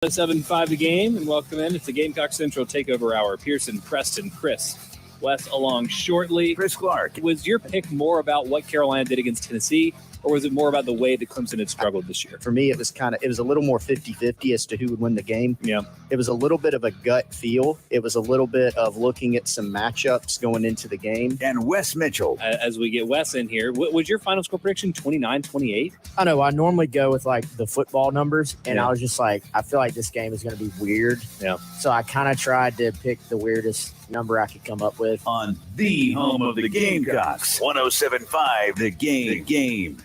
107.5 The Game, and welcome in. It's the Gamecock Central Takeover Hour. Pearson, Preston, Chris, Wes along shortly. Chris Clark. Was your pick more about what Carolina did against Tennessee, or was it more about the way that Clemson had struggled this year? For me, it was a little more 50-50 as to who would win the game. Yeah. It was a little bit of a gut feel. It was a little bit of looking at some matchups going into the game. And Wes Mitchell. As we get Wes in here, what was your final score prediction, 29-28? I know. I normally go with like the football numbers, and Yeah. I was just like, I feel like this game is going to be weird. Yeah. So I kind of tried to pick the weirdest number I could come up with. On the home of the Gamecocks. 107.5 The Game. The Game.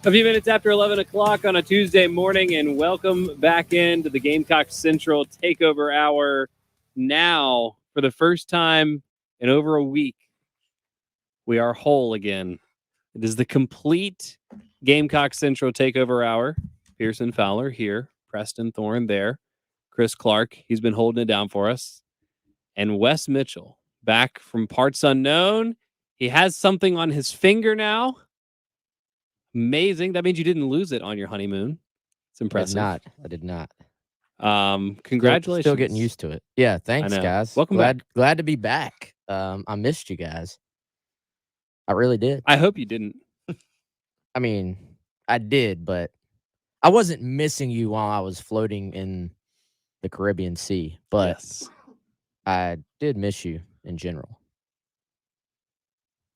A few minutes after 11 o'clock on a Tuesday morning, and welcome back into the Gamecock Central Takeover Hour. Now, for the first time in over a week, we are whole again. It is the complete Gamecock Central Takeover Hour. Pearson Fowler here, Preston Thorne there, Chris Clark, he's been holding it down for us, and Wes Mitchell, back from parts unknown. He has something on his finger now. Amazing. That means you didn't lose it on your honeymoon. It's impressive. I did not. Congratulations. Still getting used to it. Yeah, thanks, know. guys. Welcome back. Glad to be back. I missed you guys. I really did. I hope you didn't. I mean, I did, but I wasn't missing you while I was floating in the Caribbean Sea. But Yes. I did miss you in general.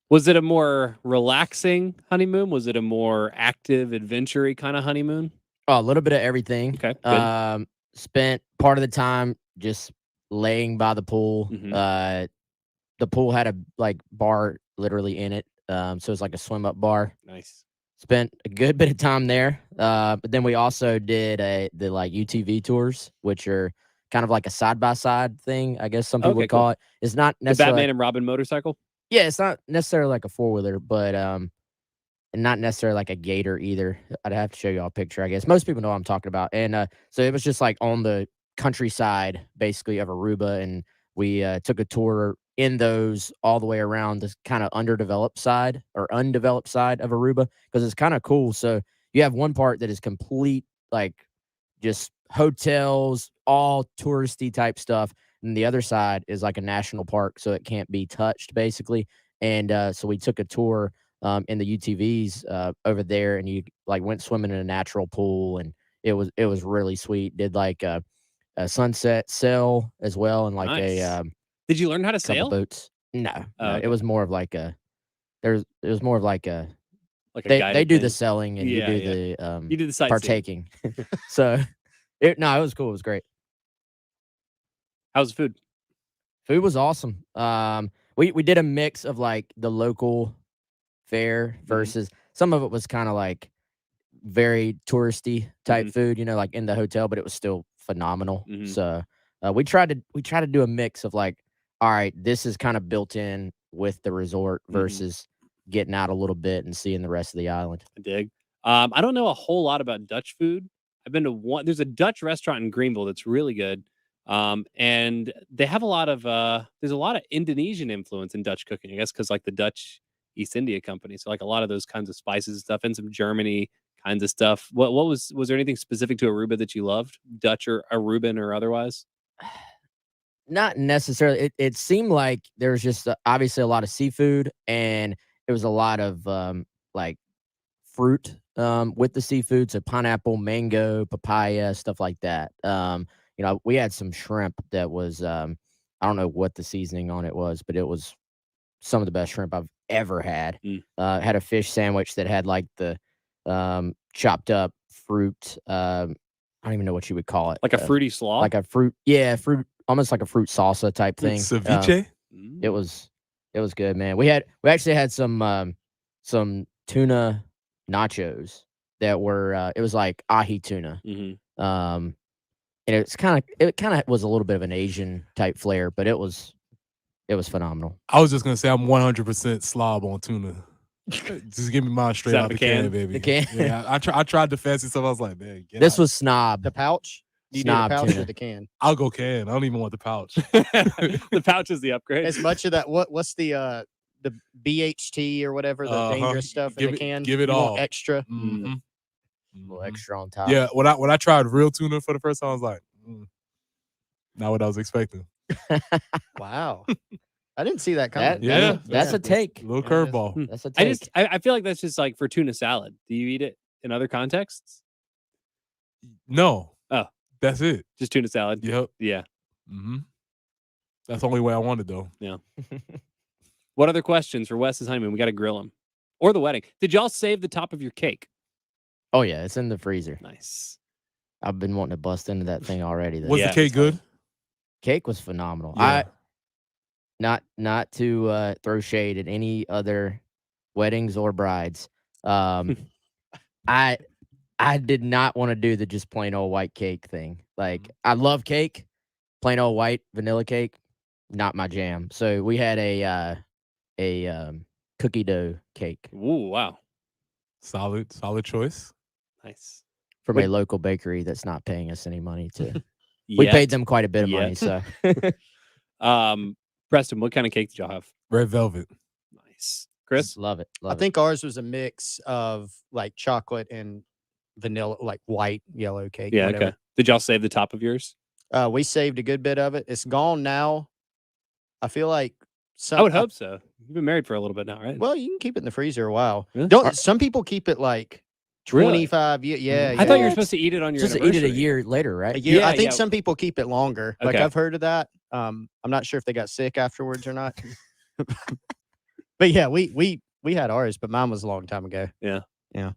Was it a more relaxing honeymoon? Was it a more active, adventure-y kind of honeymoon? Oh, a little bit of everything. Okay, good. Spent part of the time just laying by the pool. Mhm. The pool had a bar literally in it. So it's like a swim up bar. Nice. Spent a good bit of time there. But then we also did the UTV tours, which are kind of like a side by side thing, I guess some people would call it. It's not The necessarily Batman and Robin motorcycle? yeah, it's not necessarily like a four-wheeler, but and not necessarily like a gator either. I'd have to show you all a picture, I guess. Most people know what I'm talking about. And so it was just like on the countryside, basically, of Aruba. And we took a tour in those all the way around this kind of undeveloped side of Aruba, because it's kind of cool. So you have one part that is complete, like just hotels, all touristy type stuff. And the other side is like a national park, so it can't be touched, basically. And so we took a tour in the UTVs over there, and you went swimming in a natural pool, and it was really sweet. Did like a sunset sail as well, and Nice. Did you learn how to couple sail? boats. No, Okay. it was more of like a it was more of like a Like a they guided do the thing? selling, and Yeah, you do yeah. the You did the sightseeing. partaking. So it was cool. It was great. How's the food? Food was awesome. We did a mix of like the local fare versus some of it was kind of like very touristy type food, like in the hotel, but it was still phenomenal. Mhm. So we tried to do a mix of like, all right, this is kind of built in with the resort versus getting out a little bit and seeing the rest of the island. I dig. I don't know a whole lot about Dutch food. I've been to one. There's a Dutch restaurant in Greenville that's really good. And they have a lot of there's a lot of Indonesian influence in Dutch cooking, I guess, because like the Dutch East India Company. So like a lot of those kinds of spices and stuff, and some Germany kinds of stuff. What was there anything specific to Aruba that you loved, Dutch or Aruban or otherwise? Not necessarily. It seemed like there was just obviously a lot of seafood, and it was a lot of like fruit with the seafood, so pineapple, mango, papaya, stuff like that. We had some shrimp that was I don't know what the seasoning on it was, but it was some of the best shrimp I've ever had. Had a fish sandwich that had like the chopped up fruit. I don't even know what you would call it. Like a fruity slaw? Like a fruit, almost like a fruit salsa type thing. Ceviche? It was good, man. We actually had some tuna nachos that were it was like ahi tuna. And it kind of was a little bit of an Asian type flair, but it was phenomenal. I was just gonna say I'm 100% slob on tuna. Just give me mine straight out the can, baby. The can. Yeah, I tried the fancy stuff. I was like, man, This was snob. The pouch? Do you Snob do the pouch tuna. or the can? I'll go can. I don't even want the pouch. The pouch is the upgrade. As much of that, what's the BHT or whatever, the dangerous stuff in the can? Give it You want all. extra. Mhm. A little extra on top. Yeah, when I tried real tuna for the first time, I was like, not what I was expecting. Wow. I didn't see that coming. That's a take. A little curveball. That's a take. I feel like that's just like for tuna salad. Do you eat it in other contexts? No. Oh. That's it. Just tuna salad? Yep. Yeah. Mm-hmm. That's the only way I want it, though. Yeah. What other questions for Wes's honeymoon? We got to grill him. Or the wedding. Did y'all save the top of your cake? Oh, yeah. It's in the freezer. Nice. I've been wanting to bust into that thing already. Was the cake good? Cake was phenomenal. Yeah. Not to throw shade at any other weddings or brides. I did not want to do the just plain old white cake thing. Like, I love cake, plain old white vanilla cake, not my jam. So we had a cookie dough cake. Ooh, wow. Solid choice. Nice. From a local bakery that's not paying us any money to. We paid them quite a bit of money, so. Preston, what kind of cake did y'all have? Red velvet. Nice. Chris? Love it. I think ours was a mix of like chocolate and vanilla, like white, yellow cake. Yeah, whatever. okay. Did y'all save the top of yours? We saved a good bit of it. It's gone now. I feel like I would hope so. You've been married for a little bit now, right? Well, you can keep it in the freezer a while. Really? Some people keep it like 25 years. Yeah. I thought you were supposed to eat it on your Just eat it a year later, right? I think some people keep it longer. Like Okay. I've heard of that. I'm not sure if they got sick afterwards or not. But yeah, we had ours, but mine was a long time ago. Yeah. Yeah.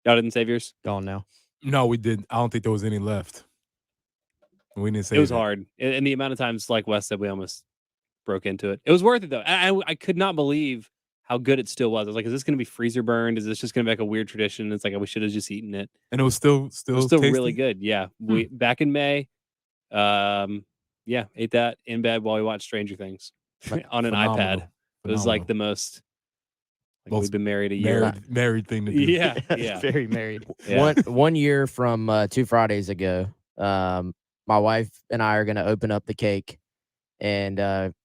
Y'all didn't save yours? Gone now. No, we didn't. I don't think there was any left. We didn't save It was hard. And the amount of times, like Wes said, we almost broke into it. It was worth it, though. I could not believe how good it still was. I was like, is this going to be freezer burned? Is this just going to be like a weird tradition? It's like, we should have just eaten it. And it was still really good. Yeah. We back in May, ate that in bed while we watched Stranger Things on an iPad. It was like the most we've been married a year. Married thing to do. Yeah. Very married. Yeah. One year from 2 Fridays ago, my wife and I are going to open up the cake, and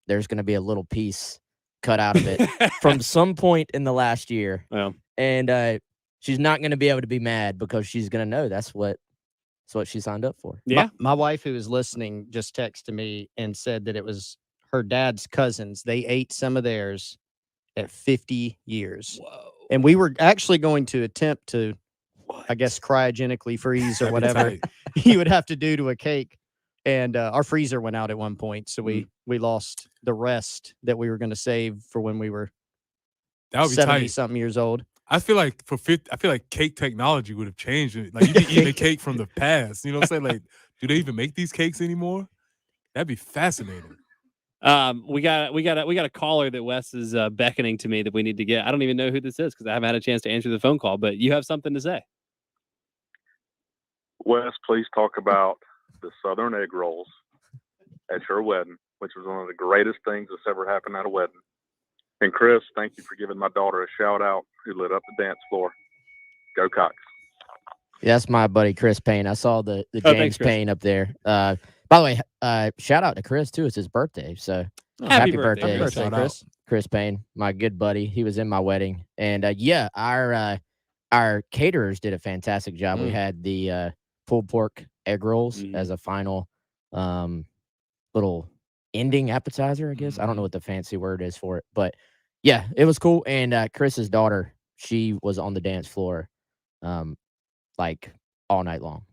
there's going to be a little piece cut out of it from some point in the last year. Yeah. And she's not going to be able to be mad because she's going to know that's what she signed up for. Yeah. My wife, who is listening, just texted me and said that it was her dad's cousins. They ate some of theirs at 50 years. Whoa. And we were actually going to attempt to, I guess, cryogenically freeze or whatever you would have to do to a cake. And our freezer went out at one point. So we lost the rest that we were going to save for when we were 70-something years old. I feel like cake technology would have changed. Like, you can eat a cake from the past. You know what I'm saying? Like, do they even make these cakes anymore? That'd be fascinating. We got a caller that Wes is beckoning to me that we need to get. I don't even know who this is because I haven't had a chance to answer the phone call, but you have something to say. Wes, please talk about the Southern egg rolls at your wedding, which was one of the greatest things that's ever happened at a wedding. And Chris, thank you for giving my daughter a shout out who lit up the dance floor. Go Cox. Yeah, that's my buddy Chris Payne. I saw the James thanks, Chris. Payne up there. By the way, shout out to Chris too. It's his birthday, so happy birthday. Happy birthday, Chris. Chris Payne, my good buddy. He was in my wedding, and our caterers did a fantastic job. We had the pulled pork egg rolls as a final little ending appetizer, I guess. I don't know what the fancy word is for it, but yeah, it was cool. And Chris's daughter, she was on the dance floor like all night long.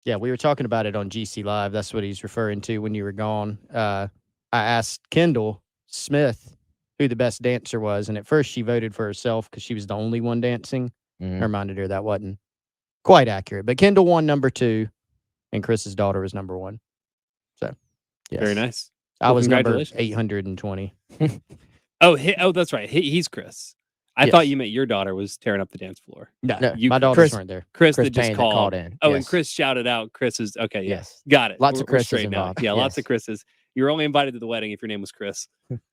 Yeah, we were talking about it on GC Live. That's what he's referring to when you were gone. I asked Kendall Smith who the best dancer was, and at first she voted for herself because she was the only one dancing. I reminded her that wasn't quite accurate. But Kendall won number 2, and Chris's daughter was number 1. So, yes. Very nice. I was number 820. Oh, that's right. He's Chris. I thought you meant your daughter was tearing up the dance floor. No, my daughters weren't there. Chris Chris that just Payne called in. Oh, yes. and Chris shouted out. Chris is okay. Yes, got it. Lots of Chris's straight now. involved. Yeah, lots of Chris's. You were only invited to the wedding if your name was Chris.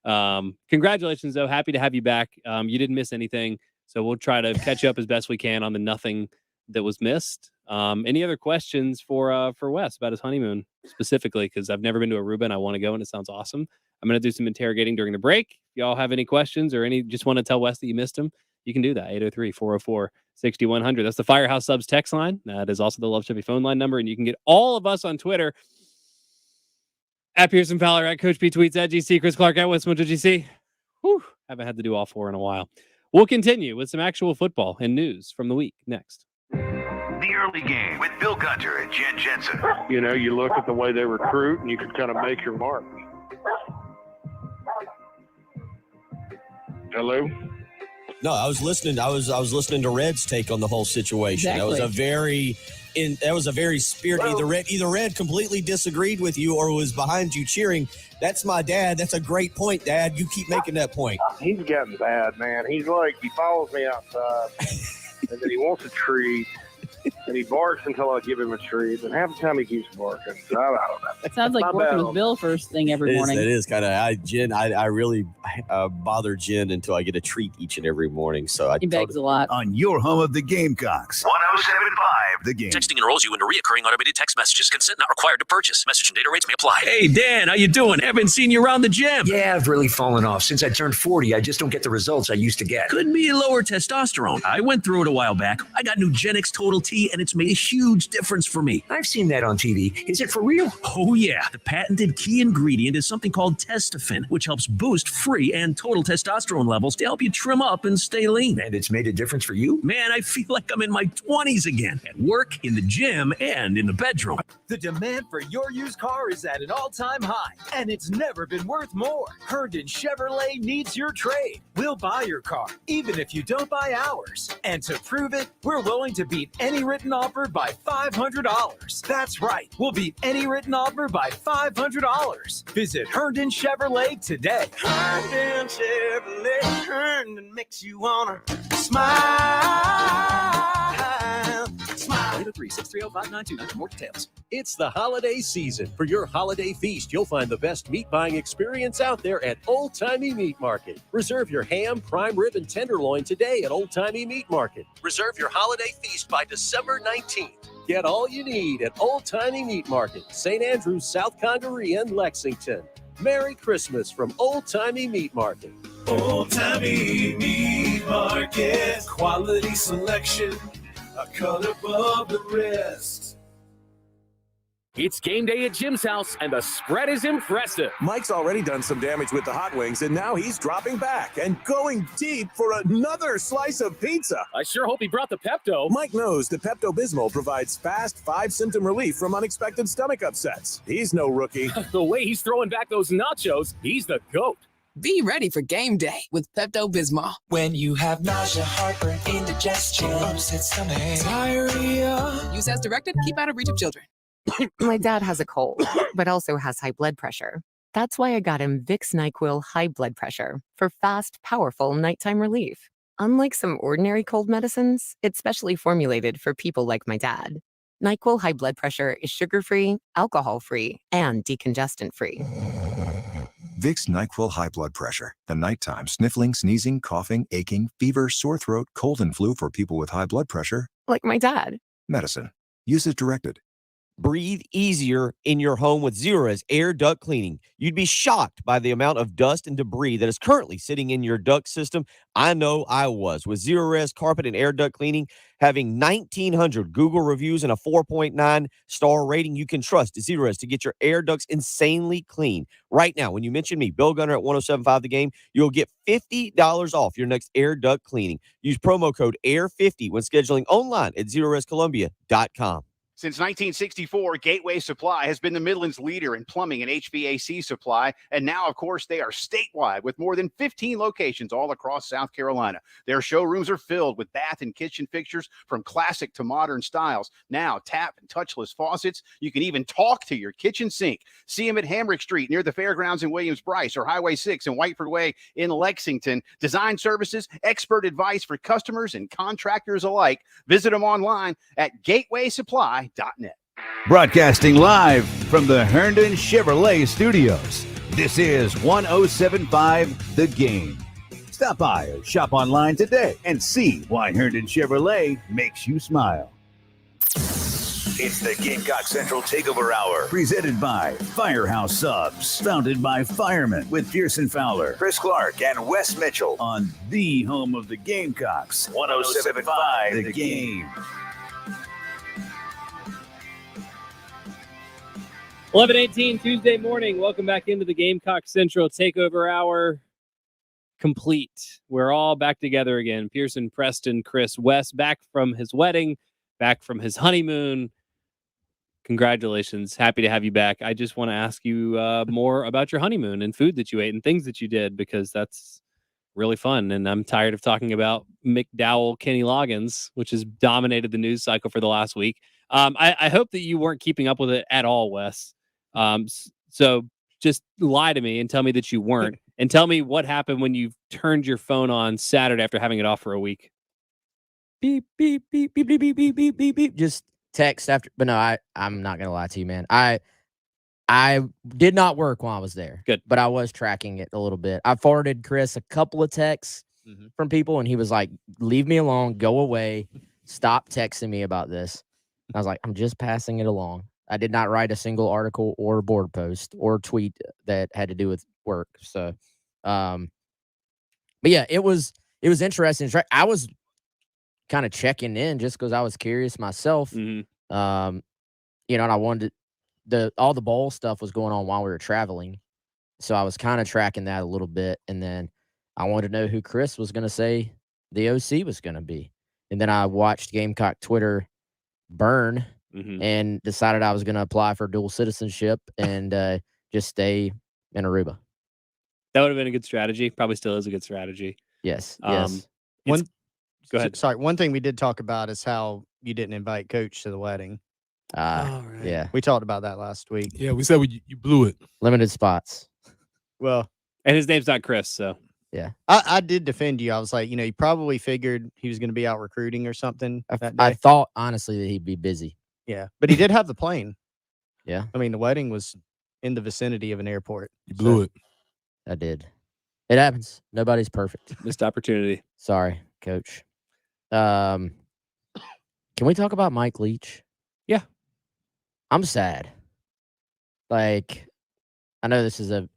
Congratulations, though. Happy to have you back. You didn't miss anything, so we'll try to catch up as best we can on the nothing that was missed. Any other questions for Wes about his honeymoon specifically? Because I've never been to Aruba and I want to go, and it sounds awesome. I'm going to do some interrogating during the break. If y'all have any questions or just want to tell Wes that you missed him, you can do that. 803-404-6100. That's the Firehouse Subs text line. That is also the Love Chevy phone line number. And you can get all of us on Twitter at Pearson Fowler, at Coach P Tweets, at GC Chris Clark, at Westwood GC. Whew, haven't had to do all four in a while. We'll continue with some actual football and news from the week next. The Early Game with Bill Gunter and Jen Jensen. You know, you look at the way they recruit and you can kind of make your mark. Hello? No, I was listening. I was listening to Red's take on the whole situation. Exactly. That was a very spirited. Either Red completely disagreed with you or was behind you cheering. That's my dad. That's a great point, Dad. You keep making that point. He's gotten bad, man. He's like, he follows me outside and then he wants a treat and he barks until I give him a treat. And half the time he keeps barking. So I don't know. It sounds like working with Bill first thing every morning. It is kind of. Jen, I really bother Jen until I get a treat each and every morning. So He begs a lot. On your home of the Gamecocks. 107.5 The Game. Texting enrolls you into recurring automated text messages. Consent not required to purchase. Message and data rates may apply. Hey, Dan, how you doing? Haven't seen you around the gym. Yeah, I've really fallen off. Since I turned 40, I just don't get the results I used to get. Could be lower testosterone. I went through it a while back. I got Nugenix Total T, and it's made a huge difference for me. I've seen that on TV. Is it for real? Oh, yeah. The patented key ingredient is something called Testofen, which helps boost free and total testosterone levels to help you trim up and stay lean. And it's made a difference for you? Man, I feel like I'm in my 20s again. At work, in the gym, and in the bedroom. The demand for your used car is at an all-time high, and it's never been worth more. Herndon Chevrolet needs your trade. We'll buy your car, even if you don't buy ours. And to prove it, we're willing to beat any written offer by $500. That's right. We'll beat any written offer by $500. Visit Herndon Chevrolet today. Herndon Chevrolet, Herndon makes you wanna smile. 803-630-5929 for more details. It's the holiday season. For your holiday feast, you'll find the best meat buying experience out there at Old Timey Meat Market. Reserve your ham, prime rib, and tenderloin today at Old Timey Meat Market. Reserve your holiday feast by December 19th. Get all you need at Old Timey Meat Market, St. Andrews, South Congaree, and Lexington. Merry Christmas from Old Timey Meat Market. Old Timey Meat Market. Quality selection, a cut above the rest. It's game day at Jim's house, and the spread is impressive. Mike's already done some damage with the hot wings, and now he's dropping back and going deep for another slice of pizza. I sure hope he brought the Pepto. Mike knows the Pepto-Bismol provides fast 5-symptom relief from unexpected stomach upsets. He's no rookie. The way he's throwing back those nachos, he's the GOAT. Be ready for game day with Pepto-Bismol. When you have nausea, heartburn, indigestion, upset stomach, diarrhea. Use as directed. Keep out of reach of children. My dad has a cold, but also has high blood pressure. That's why I got him Vicks NyQuil High Blood Pressure for fast, powerful nighttime relief. Unlike some ordinary cold medicines, it's specially formulated for people like my dad. NyQuil High Blood Pressure is sugar-free, alcohol-free, and decongestant-free. Vicks NyQuil High Blood Pressure. The nighttime sniffling, sneezing, coughing, aching, fever, sore throat, cold, and flu for people with high blood pressure. Like my dad. Medicine. Use as directed. Breathe easier in your home with Zerorez air duct cleaning. You'd be shocked by the amount of dust and debris that is currently sitting in your duct system. I know I was. With Zerorez carpet and air duct cleaning, having 1,900 Google reviews and a 4.9 star rating, you can trust Zerorez to get your air ducts insanely clean. Right now, when you mention me, Bill Gunner at 107.5 The Game, you'll get $50 off your next air duct cleaning. Use promo code AIR50 when scheduling online at ZerorezColumbia.com. Since 1964, Gateway Supply has been the Midland's leader in plumbing and HVAC supply, and now, of course, they are statewide with more than 15 locations all across South Carolina. Their showrooms are filled with bath and kitchen fixtures from classic to modern styles. Now, tap and touchless faucets. You can even talk to your kitchen sink. See them at Hamrick Street near the Fairgrounds in Williams-Brice, or Highway 6 and Whiteford Way in Lexington. Design services, expert advice for customers and contractors alike. Visit them online at gatewaysupply.net. Broadcasting live from the Herndon Chevrolet Studios. This is 107.5 The Game. Stop by or shop online today and see why Herndon Chevrolet makes you smile. It's the Gamecock Central Takeover Hour, presented by Firehouse Subs, founded by firemen with Pearson Fowler, Chris Clark, and Wes Mitchell on the home of the Gamecocks, 107.5 The Game. 11:18 Tuesday morning. Welcome back into the Gamecock Central Takeover Hour. Complete. We're all back together again. Pearson, Preston, Chris, Wes, back from his wedding, back from his honeymoon. Congratulations. Happy to have you back. I just want to ask you more about your honeymoon and food that you ate and things that you did, because that's really fun. And I'm tired of talking about McDowell Kenny Loggins, which has dominated the news cycle for the last week. I hope that you weren't keeping up with it at all, Wes. So just lie to me and tell me that you weren't. And tell me what happened when you turned your phone on Saturday after having it off for a week. Beep, beep, beep, beep, beep, beep, beep, beep, beep, beep. Just text after. But no, I'm not going to lie to you, man. I did not work while I was there. Good. But I was tracking it a little bit. I forwarded Chris a couple of texts from people, and he was like, leave me alone. Go away. Stop texting me about this. I was like, I'm just passing it along. I did not write a single article or board post or tweet that had to do with work. So, but yeah, it was interesting. I was kind of checking in just because I was curious myself. And I wanted all the bowl stuff was going on while we were traveling. So I was kind of tracking that a little bit. And then I wanted to know who Chris was going to say the OC was going to be. And then I watched Gamecock Twitter burn and decided I was going to apply for dual citizenship and just stay in Aruba. That would have been a good strategy. Probably still is a good strategy. Yes. Go ahead. Sorry. One thing we did talk about is how you didn't invite Coach to the wedding. Right. Yeah. We talked about that last week. Yeah, we said you blew it. Limited spots. Well, and his name's not Chris, so. Yeah. I did defend you. I was like, you probably figured he was going to be out recruiting or something that day. I thought, honestly, that he'd be busy. Yeah. But he did have the plane. Yeah. I mean, the wedding was in the vicinity of an airport. You blew it. I did. It happens. Nobody's perfect. Missed opportunity. Sorry, Coach. Can we talk about Mike Leach? Yeah. I'm sad. Like, I know this is a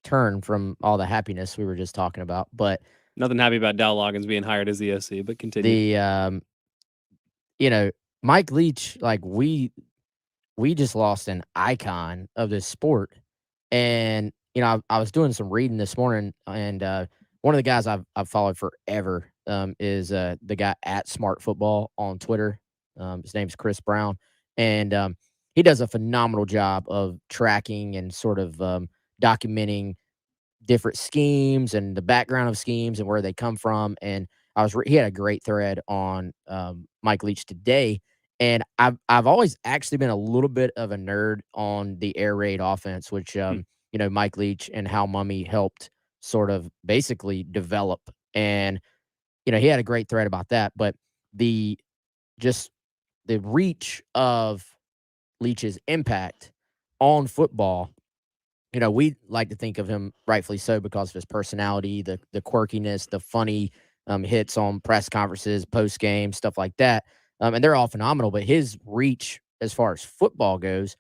turn from all the happiness we were just talking about, but nothing happy about Dow Loggins being hired as the OC, but continue. Mike Leach, like we just lost an icon of this sport. And, I was doing some reading this morning, and one of the guys I've followed forever is the guy at Smart Football on Twitter. His name's Chris Brown. And he does a phenomenal job of tracking and sort of documenting different schemes and the background of schemes and where they come from. And he had a great thread on Mike Leach today. And I've always actually been a little bit of a nerd on the air raid offense, which Mike Leach and Hal Mummy helped sort of basically develop. And he had a great thread about that. But the reach of Leach's impact on football, we like to think of him, rightfully so, because of his personality, the quirkiness, the funny hits on press conferences, post game, stuff like that. And they're all phenomenal. But his reach as far as football goes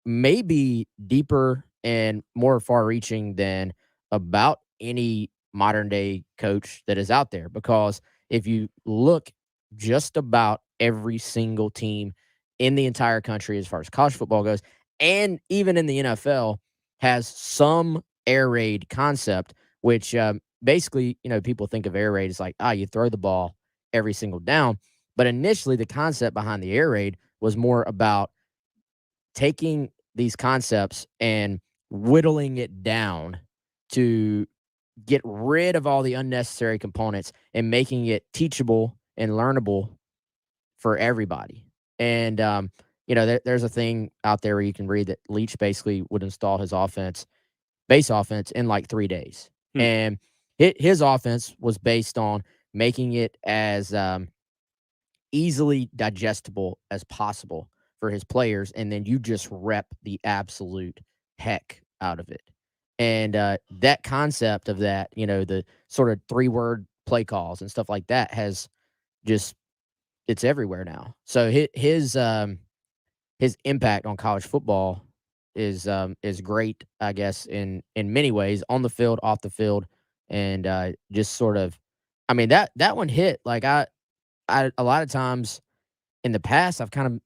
may be deeper and more far reaching than about any modern day coach that is out there. Because if you look, just about every single team in the entire country, as far as college football goes, and even in the NFL, has some air raid concept, which basically, people think of air raid as like, you throw the ball every single down. But initially, the concept behind the air raid was more about taking these concepts and whittling it down to get rid of all the unnecessary components and making it teachable and learnable for everybody. And, there's a thing out there where you can read that Leach basically would install his base offense in like 3 days. And his offense was based on making it as easily digestible as possible for his players. And then you just rep the absolute heck out of it. And that concept of that, the sort of 3-word play calls and stuff like that has just it's everywhere now. So his impact on college football is great, I guess, in many ways, on the field, off the field, and just sort of, I mean, that one hit. Like I a lot of times in the past, I've kind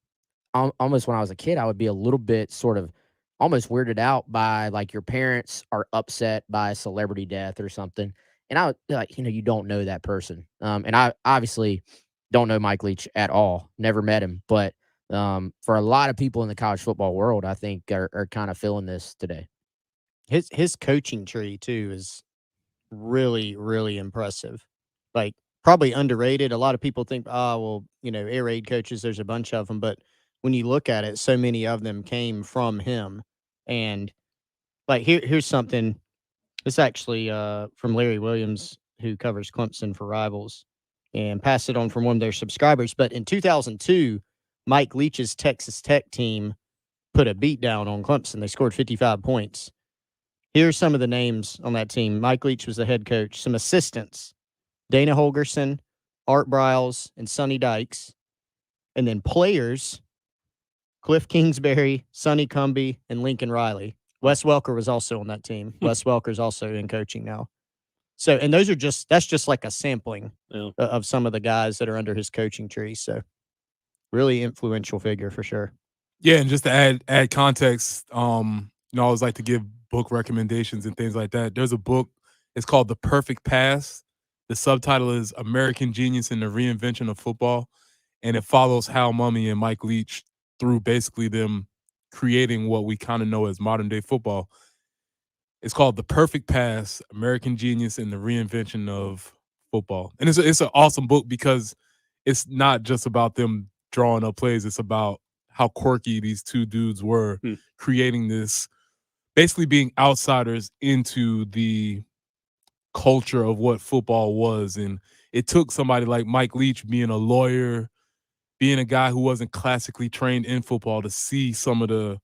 of almost when I was a kid, I would be a little bit sort of almost weirded out by like your parents are upset by a celebrity death or something. And I would like, you don't know that person. And I obviously don't know Mike Leach at all, never met him. But for a lot of people in the college football world, I think are kind of feeling this today. His coaching tree too is really, really impressive. Like probably underrated. A lot of people think, oh, well, air raid coaches, there's a bunch of them. But when you look at it, so many of them came from him. And like here's something. It's actually from Larry Williams, who covers Clemson for Rivals, and passed it on from one of their subscribers. But in 2002, Mike Leach's Texas Tech team put a beat down on Clemson. They scored 55 points. Here's some of the names on that team. Mike Leach was the head coach. Some assistants: Dana Holgerson, Art Briles, and Sonny Dykes. And then players: Cliff Kingsbury, Sonny Cumbie, and Lincoln Riley. Wes Welker was also on that team. Wes Welker's also in coaching now. So, and that's just like a sampling of some of the guys that are under his coaching tree. So, really influential figure for sure. Yeah, and just to add context, I always like to give book recommendations and things like that. There's a book, it's called The Perfect Pass. The subtitle is American Genius in the Reinvention of Football, and it follows Hal Mumme and Mike Leach through basically them creating what we kind of know as modern day football. It's called The Perfect Pass: American Genius in the Reinvention of Football. And it's an awesome book because it's not just about them drawing up plays. It's about how quirky these two dudes were creating this, basically being outsiders into the culture of what football was. And it took somebody like Mike Leach being a lawyer, being a guy who wasn't classically trained in football, to see some of the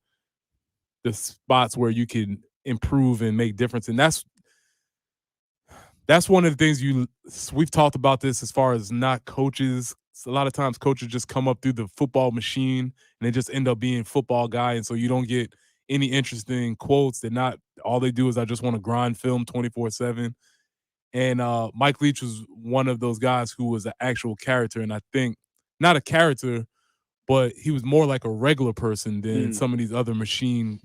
spots where you can improve and make difference. And that's one of the things we've talked about this as far as not coaches. A lot of times coaches just come up through the football machine and they just end up being football guy. And so you don't get any interesting quotes. They're not, all they do is, I just want to grind film 24/7. And Mike Leach was one of those guys who was an actual character. And I think not a character, but he was more like a regular person than some of these other machine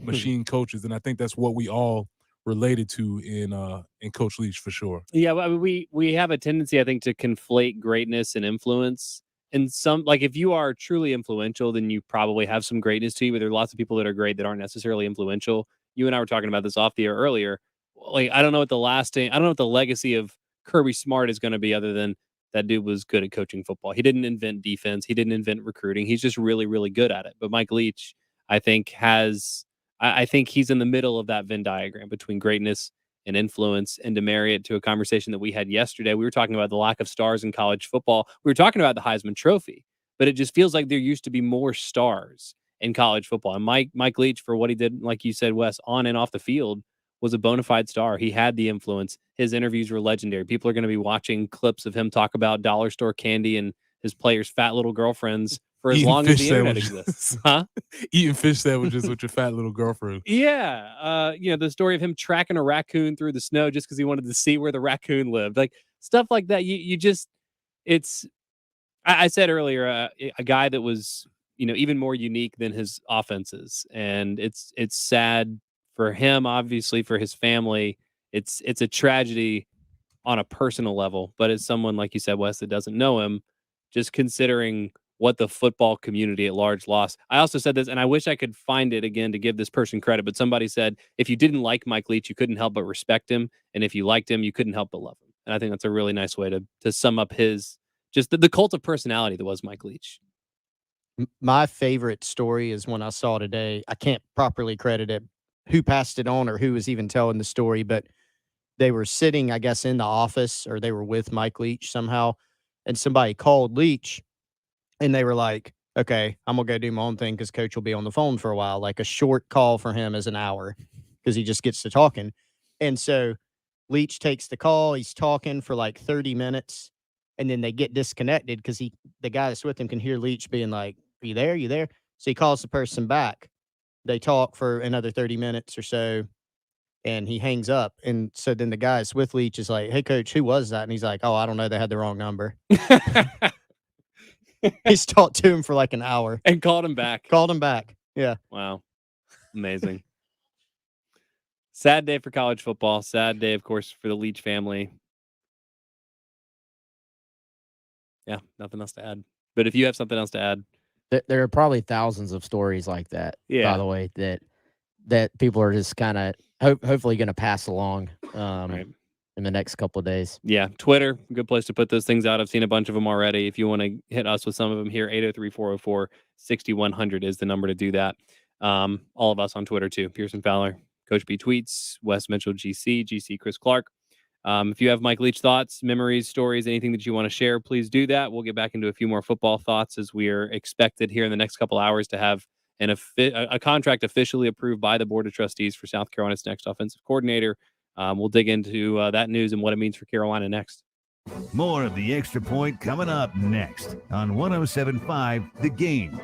coaches. And I think that's what we all related to in Coach Leach for sure. Yeah, I mean, we have a tendency, I think, to conflate greatness and influence. And some, like, if you are truly influential, then you probably have some greatness to you. But there are lots of people that are great that aren't necessarily influential. You and I were talking about this off the air earlier. Like, I don't know what the legacy of Kirby Smart is going to be, other than that dude was good at coaching football. He didn't invent defense. He didn't invent recruiting. He's just really, really good at it. But Mike Leach, I think, I think he's in the middle of that Venn diagram between greatness and influence. And to marry it to a conversation that we had yesterday, we were talking about the lack of stars in college football. We were talking about the Heisman Trophy, but it just feels like there used to be more stars in college football. And Mike Leach, for what he did, like you said, Wes, on and off the field, was a bona fide star. He had the influence. His interviews were legendary. People are going to be watching clips of him talk about dollar store candy and his players' fat little girlfriends for as long as the internet exists. Huh? Eating fish sandwiches with your fat little girlfriend. Yeah. The story of him tracking a raccoon through the snow just because he wanted to see where the raccoon lived. Like, stuff like that. I said earlier, a guy that was, even more unique than his offenses. And it's sad for him, obviously, for his family. It's a tragedy on a personal level, but as someone, like you said, Wes, that doesn't know him, just considering what the football community at large lost. I also said this, and I wish I could find it again to give this person credit, but somebody said, if you didn't like Mike Leach, you couldn't help but respect him. And if you liked him, you couldn't help but love him. And I think that's a really nice way to sum up just the cult of personality that was Mike Leach. My favorite story is one I saw today. I can't properly credit it, who passed it on or who was even telling the story, but they were sitting, I guess, in the office, or they were with Mike Leach somehow, and somebody called Leach, and they were like, okay, I'm going to go do my own thing because Coach will be on the phone for a while. Like, a short call for him is an hour because he just gets to talking. And so Leach takes the call. He's talking for like 30 minutes, and then they get disconnected because the guy that's with him can hear Leach being like, "Are you there? You there?" So he calls the person back. They talk for another 30 minutes or so, and he hangs up. And so then the guy that's with Leach is like, "Hey, coach, who was that?" And he's like, "Oh, I don't know. They had the wrong number." He's talked to him for like an hour and called him back. Yeah. Wow. Amazing. Sad day for college football. Sad day, of course, for the Leach family. Yeah, nothing else to add. But if you have something else to add. There are probably thousands of stories like that, by the way, that people are just kind of hopefully going to pass along in the next couple of days. Yeah, Twitter, good place to put those things out. I've seen a bunch of them already. If you want to hit us with some of them here, 803-404-6100 is the number to do that. All of us on Twitter, too. Pearson Fowler, Coach B tweets, Wes Mitchell, GC Chris Clark. If you have Mike Leach thoughts, memories, stories, anything that you want to share, please do that. We'll get back into a few more football thoughts as we are expected here in the next couple hours to have a contract officially approved by the Board of Trustees for South Carolina's next offensive coordinator. We'll dig into that news and what it means for Carolina next. More of the Extra Point coming up next on 107.5 The Game.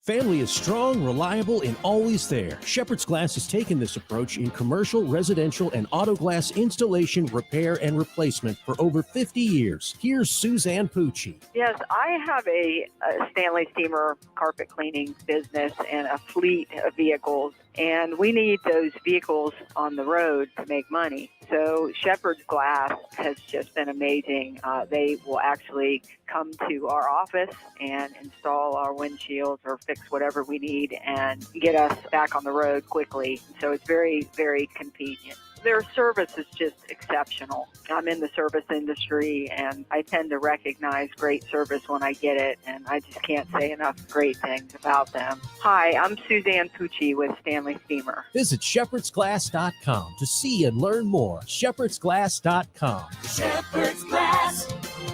Family is strong, reliable, and always there. Shepherd's Glass has taken this approach in commercial, residential, and auto glass installation, repair, and replacement for over 50 years. Here's Suzanne Pucci. Yes, I have a Stanley Steamer carpet cleaning business and a fleet of vehicles, and we need those vehicles on the road to make money. So Shepherd's Glass has just been amazing. They will actually come to our office and install our windshields or fix whatever we need and get us back on the road quickly. So it's very, very convenient. Their service is just exceptional. I'm in the service industry, and I tend to recognize great service when I get it, and I just can't say enough great things about them. Hi, I'm Suzanne Pucci with Stanley Steamer. Visit shepherdsglass.com to see and learn more. shepherdsglass.com.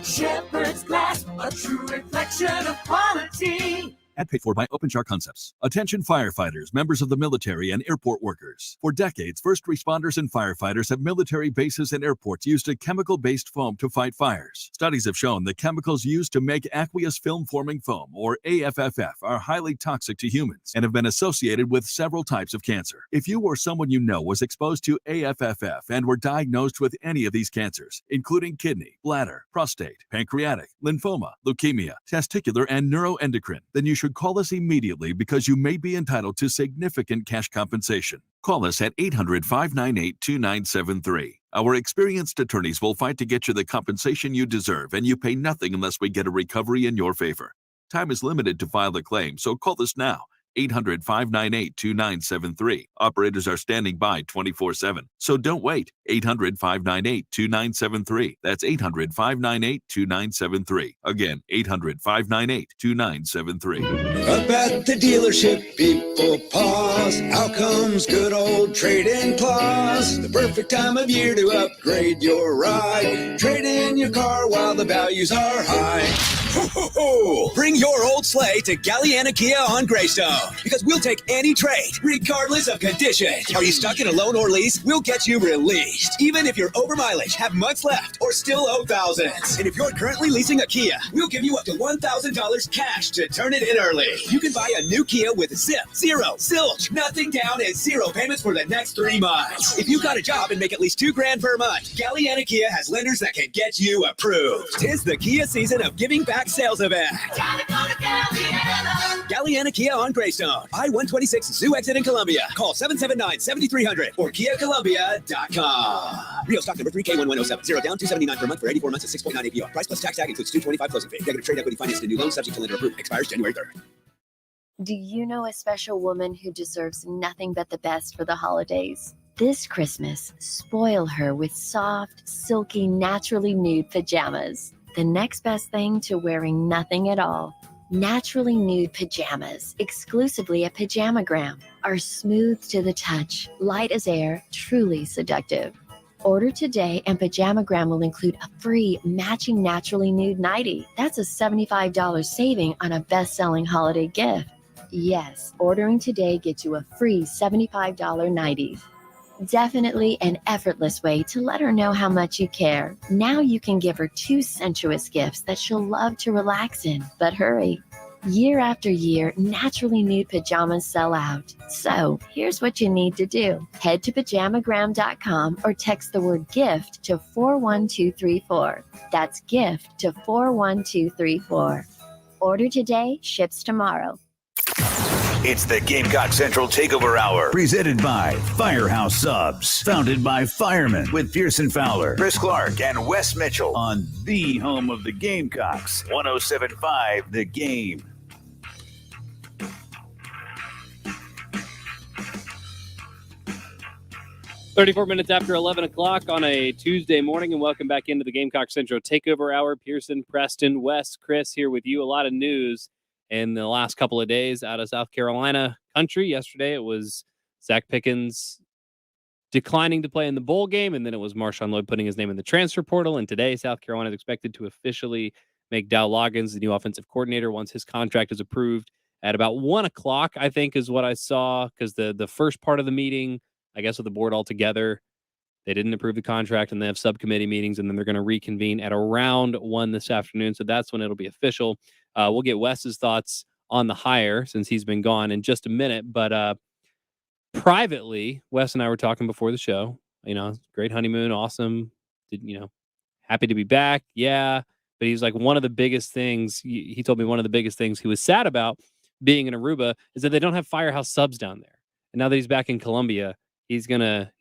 Shepherd's Glass, a true reflection of quality. Ad paid for by OpenShar Concepts. Attention firefighters, members of the military, and airport workers. For decades, first responders and firefighters at military bases and airports used a chemical-based foam to fight fires. Studies have shown the chemicals used to make aqueous film-forming foam, or AFFF, are highly toxic to humans and have been associated with several types of cancer. If you or someone you know was exposed to AFFF and were diagnosed with any of these cancers, including kidney, bladder, prostate, pancreatic, lymphoma, leukemia, testicular, and neuroendocrine, then you should call us immediately because you may be entitled to significant cash compensation. Call us at 800-598-2973. Our experienced attorneys will fight to get you the compensation you deserve, and you pay nothing unless we get a recovery in your favor. Time is limited to file a claim, so call us now. 800-598-2973. Operators are standing by 24/7. So don't wait. 800-598-2973. That's 800-598-2973. Again, 800-598-2973. Up at the dealership, people pause. Out comes good old trade-in clause. The perfect time of year to upgrade your ride. Trade in your car while the values are high. Ho, ho, ho! Bring your old sleigh to Galliana Kia on Greystone, because we'll take any trade, regardless of condition. Are you stuck in a loan or lease? We'll get you released, even if you're over mileage, have months left, or still owe thousands. And if you're currently leasing a Kia, we'll give you up to $1,000 cash to turn it in early. You can buy a new Kia with zip, zero, zilch, nothing down, and zero payments for the next 3 months. If you got a job and make at least $2,000 per month, Galliana Kia has lenders that can get you approved. 'Tis the Kia season of giving back sales event. Galliana Kia on Greystone, I-126 Zoo exit in Columbia. Call 779-7300 or KiaColumbia.com. Real stock number 3K1107. 0 down, $279 per month for 84 months at 6.9 APR. Price plus tax tag includes $225 closing fee. Negative trade equity financed in new loan subject to lender approval. Expires January 3rd. Do you know a special woman who deserves nothing but the best for the holidays? This Christmas, spoil her with soft, silky, naturally nude pajamas. The next best thing to wearing nothing at all. Naturally nude pajamas, exclusively at Pajamagram, are smooth to the touch, light as air, truly seductive. Order today and Pajamagram will include a free matching naturally nude nightie. That's a $75 saving on a best-selling holiday gift. Yes, ordering today gets you a free $75 nightie. Definitely an effortless way to let her know how much you care. Now you can give her 2 sensuous gifts that she'll love to relax in. But hurry. Year after year, naturally nude pajamas sell out. So here's what you need to do. Head to pajamagram.com or text the word gift to 41234. That's gift to 41234. Order today, ships tomorrow. It's the Gamecock Central Takeover Hour, presented by Firehouse Subs, founded by firemen with Pearson Fowler, Chris Clark, and Wes Mitchell on the home of the Gamecocks, 107.5 The Game. "34 minutes after 11 o'clock on a Tuesday morning, and welcome back into the Gamecock Central Takeover Hour. Pearson, Preston, Wes, Chris here with you. A lot of news in the last couple of days out of South Carolina country. Yesterday, it was Zach Pickens declining to play in the bowl game, and then it was Marshawn Lloyd putting his name in the transfer portal. And today, South Carolina is expected to officially make Dow Loggins the new offensive coordinator once his contract is approved at about 1 o'clock, I think is what I saw, because the first part of the meeting, I guess with the board all together, they didn't approve the contract, and they have subcommittee meetings, and then they're going to reconvene at around 1 this afternoon. So that's when it'll be official. We'll get Wes's thoughts on the hire since he's been gone in just a minute. But privately, Wes and I were talking before the show. Great honeymoon, awesome. Happy to be back. Yeah. But he's like, one of the biggest things, he told me one of the biggest things he was sad about being in Aruba is that they don't have Firehouse Subs down there. And now that he's back in Columbia, he's gonna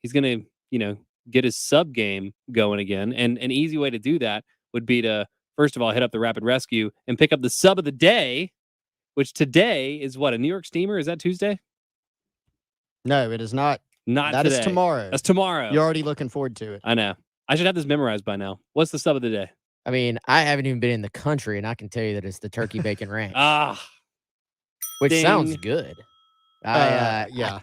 get his sub game going again. And an easy way to do that would be to, first of all, hit up the Rapid Rescue and pick up the sub of the day, which today is what, a New York steamer? Is that Tuesday? No, it is not. Not that today. is tomorrow. That's tomorrow. You're already looking forward to it. I know. I should have this memorized by now. What's the sub of the day? I mean, I haven't even been in the country, and I can tell you that it's the turkey bacon ranch. Which ding. sounds good. Yeah.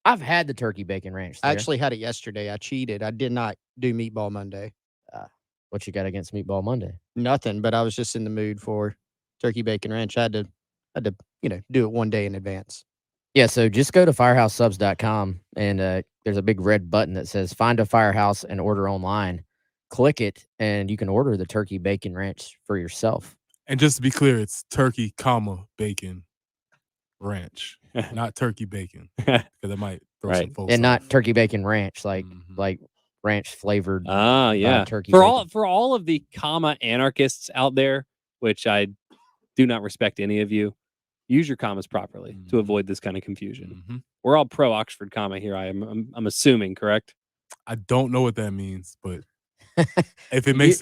I've had the turkey bacon ranch there. I actually had it yesterday. I cheated. I did not do Meatball Monday. What you got against Meatball Monday? Nothing, but I was just in the mood for turkey bacon ranch. I had to do it one day in advance. Yeah, so just go to firehousesubs.com, and there's a big red button that says Find a Firehouse and Order Online. Click it, and you can order the turkey bacon ranch for yourself. And just to be clear, it's turkey, bacon ranch, not turkey bacon, because it might throw some folks and off. not turkey bacon ranch, like ranch flavored. Yeah. Turkey for bacon. all all of the comma anarchists out there, which I do not respect any of you, use your commas properly to avoid this kind of confusion. We're all pro Oxford comma here. I'm assuming, correct? I don't know what that means, but if it makes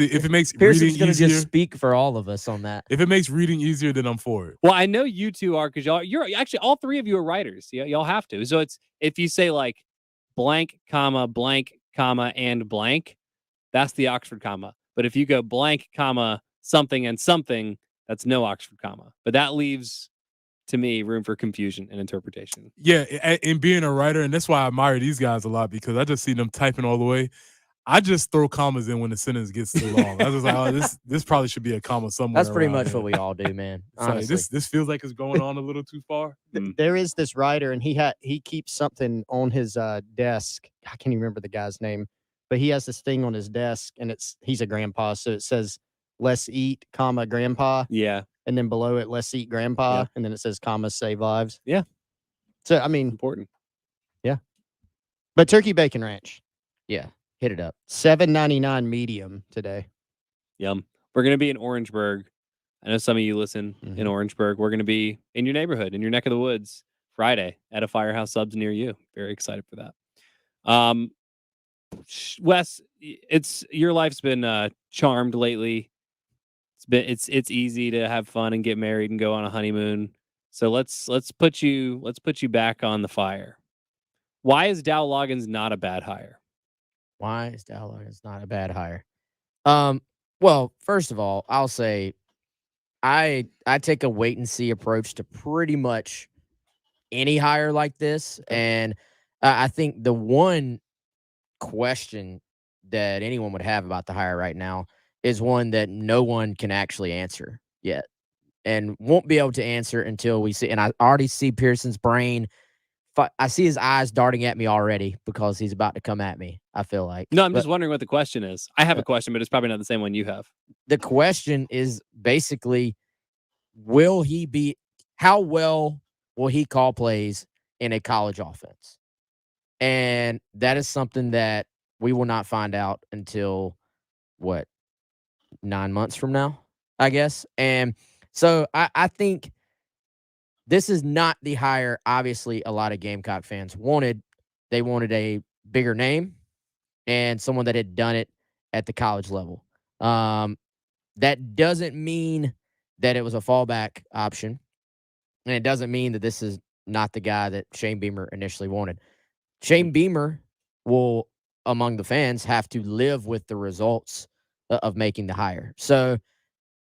Pearson's reading gonna easier, just speak for all of us on that. if it makes reading easier, then I'm for it. Well, I know you two are, because you're actually, all three of you are writers. Yeah, y'all have to. So it's, if you say like blank, comma, and blank, that's the Oxford comma. But if you go blank, comma, something and something, that's no Oxford comma. But that leaves, to me, room for confusion and interpretation. Yeah, in being a writer, and that's why I admire these guys a lot, because I just see them typing all the way. I just throw commas in when the sentence gets too long. I was like, oh, this probably should be a comma somewhere. That's pretty around much here. what we all do, man. Sorry, Honestly. this feels like it's going on a little too far. There is this writer, and he keeps something on his desk. I can't even remember the guy's name, but he has this thing on his desk, and he's a grandpa, so it says "Let's eat, comma grandpa." Yeah, and then below it, "Let's eat grandpa," and then it says "comma save lives." Yeah. So I mean, important. Yeah. But turkey bacon ranch. Yeah. Hit it up. $7.99 medium today. Yum. We're going to be in Orangeburg. I know some of you listen in Orangeburg. We're going to be in your neighborhood, in your neck of the woods, Friday at a Firehouse Subs near you. Very excited for that. Wes, your life's been charmed lately. It's easy to have fun and get married and go on a honeymoon. So let's put you back on the fire. Why is Dow Loggins not a bad hire? Why is Dow Loggins not a bad hire? Well, first of all, I'll say I take a wait and see approach to pretty much any hire like this. And I think the one question that anyone would have about the hire right now is one that no one can actually answer yet, and won't be able to answer until we see. And I already see Pearson's brain I see his eyes darting at me already because he's about to come at me, I feel like. No, I'm But just wondering what the question is. I have a question, but it's probably not the same one you have. the question is basically, how well will he call plays in a college offense? And that is something that we will not find out until what, 9 months from now, I guess. And so I think this is not the hire, obviously, a lot of Gamecock fans wanted. They wanted a bigger name and someone that had done it at the college level. That doesn't mean that it was a fallback option. And it doesn't mean that this is not the guy that Shane Beamer initially wanted. Shane Beamer will, among the fans, have to live with the results of making the hire. So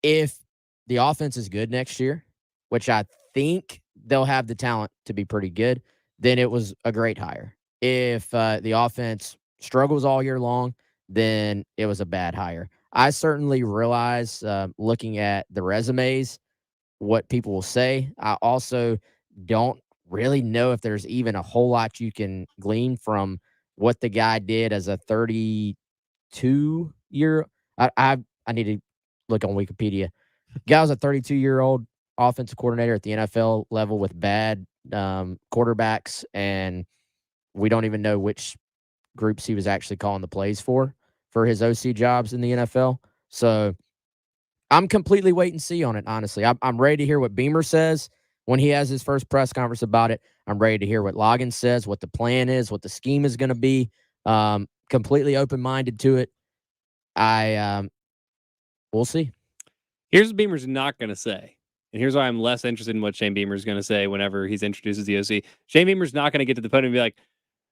if the offense is good next year, which I think they'll have the talent to be pretty good, then it was a great hire. If the offense struggles all year long, then it was a bad hire. I certainly realize, looking at the resumes, what people will say. I also don't really know if there's even a whole lot you can glean from what the guy did as a 32-year. I need to look on Wikipedia. Guy was a 32-year-old offensive coordinator at the NFL level with bad quarterbacks, and we don't even know which groups he was actually calling the plays for his OC jobs in the NFL. So I'm completely wait and see on it, honestly. I'm ready to hear what Beamer says when he has his first press conference about it. I'm ready to hear what Logan says, what the plan is, what the scheme is going to be. Completely open-minded to it. We'll see. Here's what Beamer's not going to say. And here's why I'm less interested in what Shane Beamer's going to say whenever he's introduces the OC. Shane Beamer's not going to get to the podium and be like,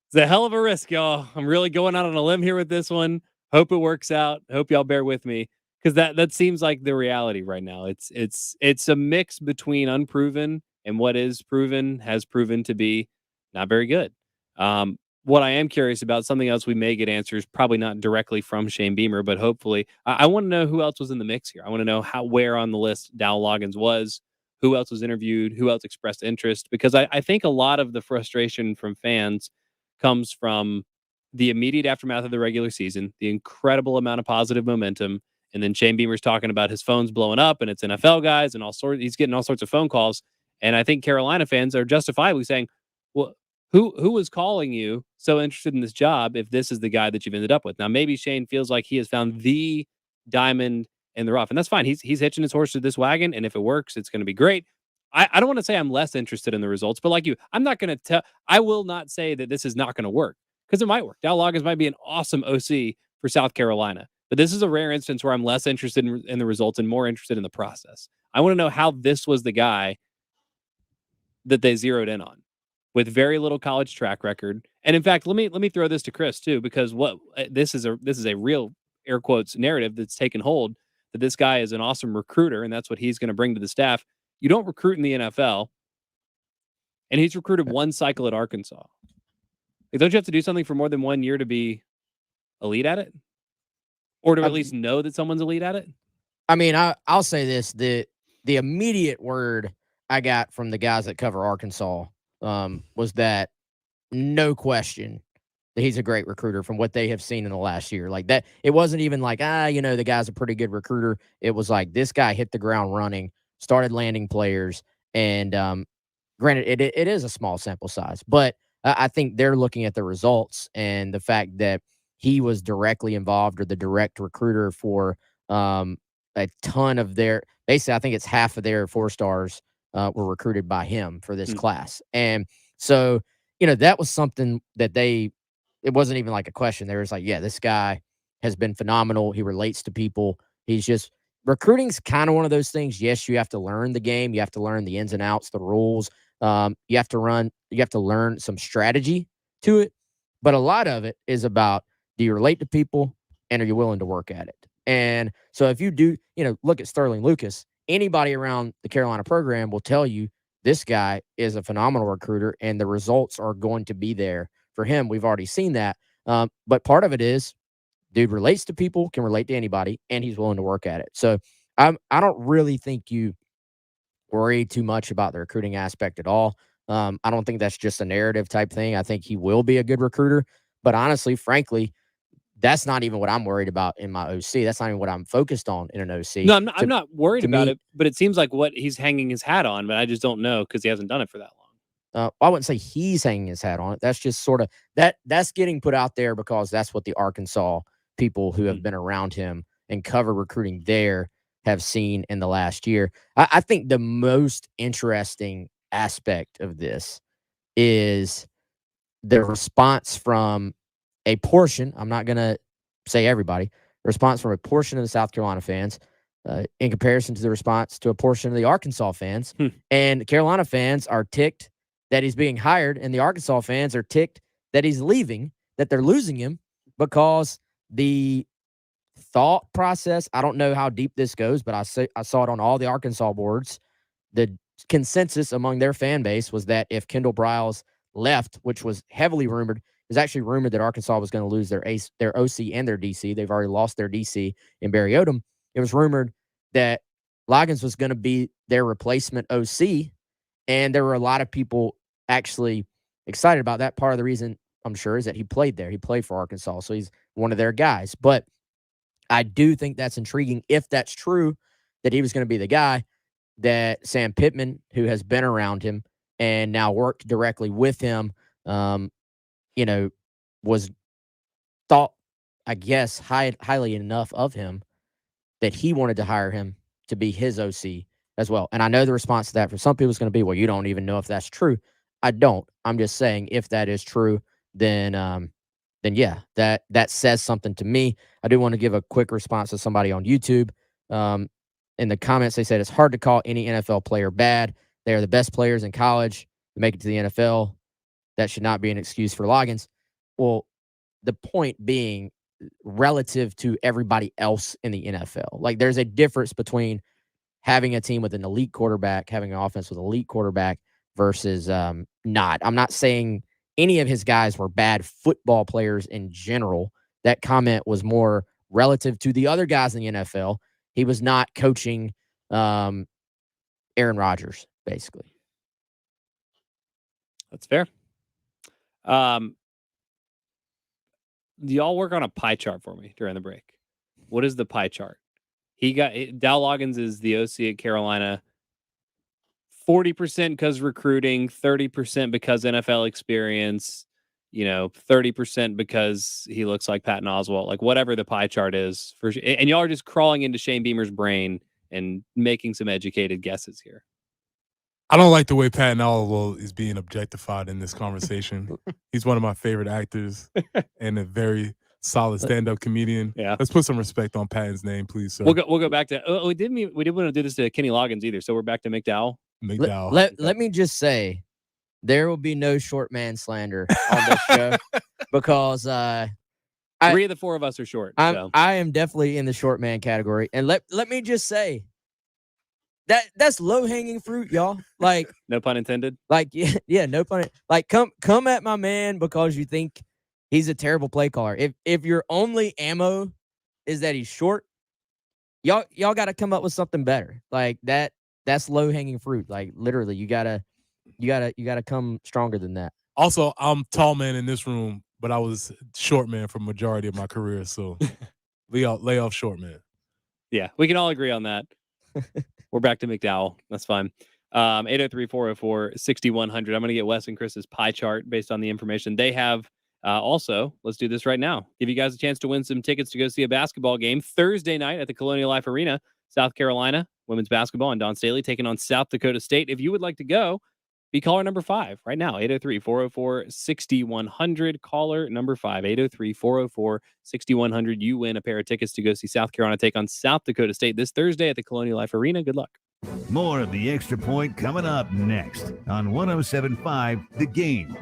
it's a hell of a risk, y'all. I'm really going out on a limb here with this one. Hope it works out. Hope y'all bear with me. Because that seems like the reality right now. It's a mix between unproven and what is proven has proven to be not very good. What I am curious about, something else we may get answers, probably not directly from Shane Beamer, but hopefully, I want to know who else was in the mix here. I want to know where on the list Dow Loggins was, who else was interviewed, who else expressed interest, because I think a lot of the frustration from fans comes from the immediate aftermath of the regular season, the incredible amount of positive momentum. And then Shane Beamer's talking about his phone's blowing up and it's NFL guys and all sorts. He's getting all sorts of phone calls. And I think Carolina fans are justifiably saying, well, who was calling you so interested in this job if this is the guy that you've ended up with? Now, maybe Shane feels like he has found the diamond in the rough, and that's fine. He's hitching his horse to this wagon, and if it works, it's going to be great. I don't want to say I'm less interested in the results, but like you, I will not say that this is not going to work, because it might work. Dow Loggins might be an awesome OC for South Carolina, but this is a rare instance where I'm less interested in the results and more interested in the process. I want to know how this was the guy that they zeroed in on, with very little college track record. And in fact, let me throw this to Chris too, because this is a real air quotes narrative that's taken hold, that this guy is an awesome recruiter and that's what he's going to bring to the staff. You don't recruit in the NFL, and he's recruited one cycle at Arkansas. Like, don't you have to do something for more than 1 year to be elite at it, or to at least know that someone's elite at it? I mean, I'll say this: the immediate word I got from the guys that cover Arkansas was that no question that he's a great recruiter from what they have seen in the last year. Like that, it wasn't even like, the guy's a pretty good recruiter. It was like, this guy hit the ground running, started landing players. And granted, it is a small sample size, but I think they're looking at the results and the fact that he was directly involved, or the direct recruiter for a ton of basically, I think it's half of their 4-stars were recruited by him for this class. And so, that was something that it wasn't even like a question. There was like, yeah, this guy has been phenomenal. He relates to people. Recruiting's kind of one of those things. Yes, you have to learn the game. You have to learn the ins and outs, the rules. You have to learn some strategy to it. But a lot of it is about, do you relate to people, and are you willing to work at it? And so if you do, look at Sterling Lucas, anybody around the Carolina program will tell you this guy is a phenomenal recruiter and the results are going to be there for him. We've already seen that. But part of it is, dude relates to people, can relate to anybody, and he's willing to work at it. So I don't really think you worry too much about the recruiting aspect at all. I don't think that's just a narrative type thing. I think he will be a good recruiter. But honestly, frankly, that's not even what I'm worried about in my OC. That's not even what I'm focused on in an OC. No, I'm not worried to about me- it, but it seems like what he's hanging his hat on, but I just don't know because he hasn't done it for that long. I wouldn't say he's hanging his hat on it. That's just sort of that's getting put out there because that's what the Arkansas people who have been around him and cover recruiting there have seen in the last year. I think the most interesting aspect of this is the response from a portion. I'm not going to say everybody. Response from a portion of the South Carolina fans in comparison to the response to a portion of the Arkansas fans. And the Carolina fans are ticked that he's being hired, and the Arkansas fans are ticked that he's leaving, that they're losing him because the thought process, I don't know how deep this goes, but I saw it on all the Arkansas boards. The consensus among their fan base was that if Kendall Briles left, which was heavily rumored, it was actually rumored that Arkansas was going to lose their OC and their DC. They've already lost their DC in Barry Odom. It was rumored that Loggins was going to be their replacement OC, and there were a lot of people actually excited about that. Part of the reason, I'm sure, is that he played there. He played for Arkansas, so he's one of their guys. But I do think that's intriguing if that's true, that he was going to be the guy, that Sam Pittman, who has been around him and now worked directly with him, was thought, I guess, highly enough of him that he wanted to hire him to be his OC as well. And I know the response to that for some people is going to be, well, you don't even know if that's true. I don't. I'm just saying if that is true, then yeah, that says something to me. I do want to give a quick response to somebody on YouTube. In the comments, they said it's hard to call any NFL player bad. They are the best players in college to make it to the NFL. That should not be an excuse for Loggins. Well, the point being, relative to everybody else in the NFL, like there's a difference between having a team with an elite quarterback, having an offense with an elite quarterback versus not. I'm not saying any of his guys were bad football players in general. That comment was more relative to the other guys in the NFL. He was not coaching Aaron Rodgers, basically. That's fair. Y'all work on a pie chart for me during the break. What is the pie chart? Dow Loggins is the OC at Carolina. 40% because recruiting, 30% because NFL experience, 30% because he looks like Patton Oswalt, like whatever the pie chart is. And y'all are just crawling into Shane Beamer's brain and making some educated guesses here. I don't like the way Patton Oswalt is being objectified in this conversation. He's one of my favorite actors and a very solid stand-up comedian. Yeah, let's put some respect on Patton's name, please, sir. We'll go back to. We didn't want to do this to Kenny Loggins either. So we're back to McDowell. Let me just say, there will be no short man slander on this show because 3 of the 4 of us are short. I am definitely in the short man category, and let me just say. That's low hanging fruit, y'all. Like no pun intended. Like yeah, no pun. Like come at my man because you think he's a terrible play caller. If your only ammo is that he's short, y'all got to come up with something better. Like that's low hanging fruit. Like literally, you gotta come stronger than that. Also, I'm tall man in this room, but I was short man for majority of my career. So lay off short man. Yeah, we can all agree on that. We're back to McDowell. That's fine. 803-404-6100. I'm going to get Wes and Chris's pie chart based on the information they have. Also, let's do this right now. Give you guys a chance to win some tickets to go see a basketball game Thursday night at the Colonial Life Arena, South Carolina. Women's basketball and Don Staley taking on South Dakota State. If you would like to go, be caller number 5 right now. 803-404-6100. Caller number 5. 803-404-6100. You win a pair of tickets to go see South Carolina take on South Dakota State this Thursday at the Colonial Life Arena. Good luck. More of the Extra Point coming up next on 107.5 The Game.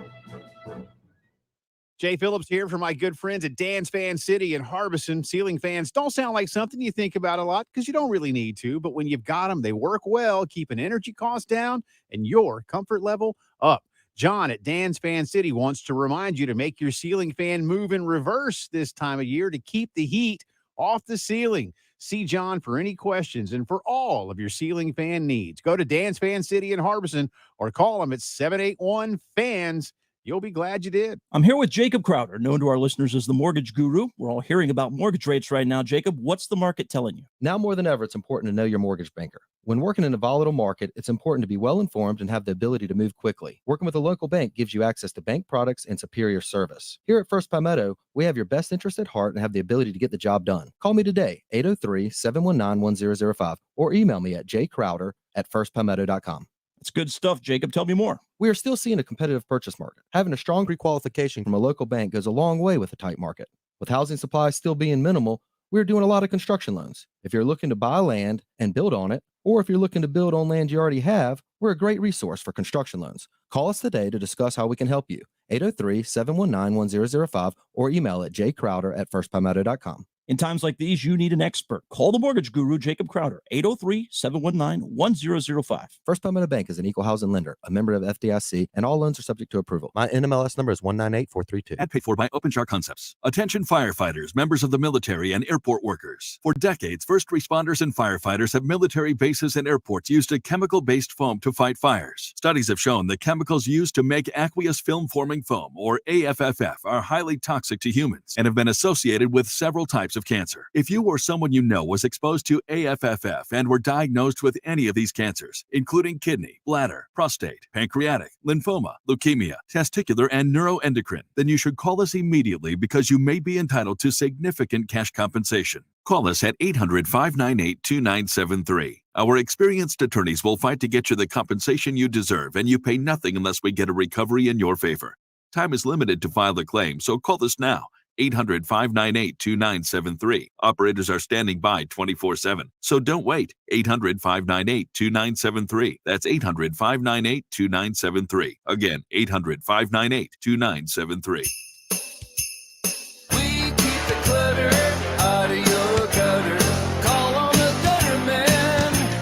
Jay Phillips here for my good friends at Dan's Fan City in Harbison. Ceiling fans don't sound like something you think about a lot because you don't really need to, but when you've got them, they work well, keeping energy costs down and your comfort level up. John at Dan's Fan City wants to remind you to make your ceiling fan move in reverse this time of year to keep the heat off the ceiling. See John for any questions and for all of your ceiling fan needs. Go to Dan's Fan City in Harbison or call him at 781-FANS. You'll be glad you did. I'm here with Jacob Crowder, known to our listeners as the mortgage guru. We're all hearing about mortgage rates right now. Jacob, what's the market telling you? Now more than ever, it's important to know your mortgage banker. When working in a volatile market, it's important to be well informed and have the ability to move quickly. Working with a local bank gives you access to bank products and superior service. Here at First Palmetto, we have your best interest at heart and have the ability to get the job done. Call me today, 803-719-1005, or email me at jcrowder@firstpalmetto.com. It's good stuff, Jacob. Tell me more. We are still seeing a competitive purchase market. Having a strong pre-qualification from a local bank goes a long way with a tight market. With housing supplies still being minimal, we're doing a lot of construction loans. If you're looking to buy land and build on it, or if you're looking to build on land you already have, we're a great resource for construction loans. Call us today to discuss how we can help you. 803-719-1005 or email at jcrowder@firstpalmetto.com. In times like these, you need an expert. Call the mortgage guru, Jacob Crowder, 803-719-1005. First Palmetto Bank is an equal housing lender, a member of FDIC, and all loans are subject to approval. My NMLS number is 198432. And paid for by OpenShar Concepts. Attention firefighters, members of the military, and airport workers. For decades, first responders and firefighters have military bases and airports used a chemical-based foam to fight fires. Studies have shown the chemicals used to make aqueous film-forming foam, or AFFF, are highly toxic to humans and have been associated with several types of cancer. If you or someone you know was exposed to AFFF and were diagnosed with any of these cancers, including kidney, bladder, prostate, pancreatic, lymphoma, leukemia, testicular, and neuroendocrine, then you should call us immediately because you may be entitled to significant cash compensation. Call us at 800-598-2973. Our experienced attorneys will fight to get you the compensation you deserve, and you pay nothing unless we get a recovery in your favor. Time is limited to file a claim, so call us now. 800-598-2973. Operators are standing by 24/7. So don't wait. 800-598-2973. That's 800-598-2973. Again, 800-598-2973. We keep the clutter out of your gutter. Call on the gutter man.